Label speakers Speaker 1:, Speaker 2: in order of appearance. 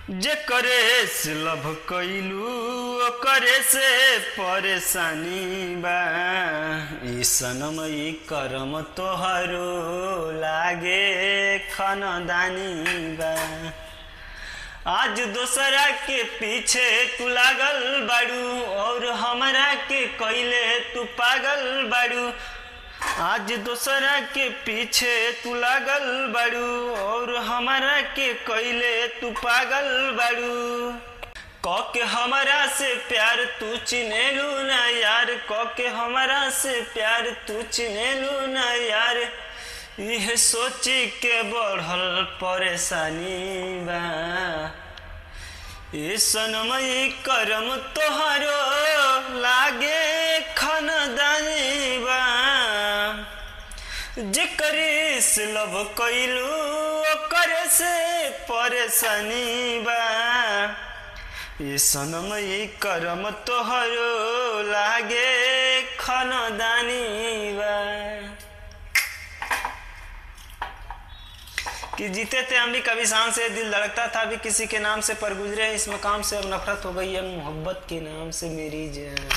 Speaker 1: जेकरे से लभ कइलू ओकरे से परेशानी बा। ई सनम ई करम तोहरो लागे खानदानी बा। आज दोसरा के पीछे तू लागल बाड़ू और हमरा के कइले तू पागल बाड़ू। आज दोसरा के पीछे तू लागल बाड़ू और हमरा के कइले तू पागल बाड़ू। के हमरा से प्यार तू चिन्हेलू ना यार, के हमरा से प्यार तू चिन्हेलू ना यार। यह सोची के बढ़ल परेशानी बा। ये सनमई करम तोहरो लागे खानदानी बा। जेकरे से लव कइलू ओकरे से परेशानी बा। ये सनमई करम तोहरो लागे खानदानी बा। कि जीते थे हम भी कभी शान से, दिल धड़कता था भी किसी के नाम से, पर गुजरे इस मकाम से अब नफरत हो गई है मोहब्बत के नाम से मेरी जान।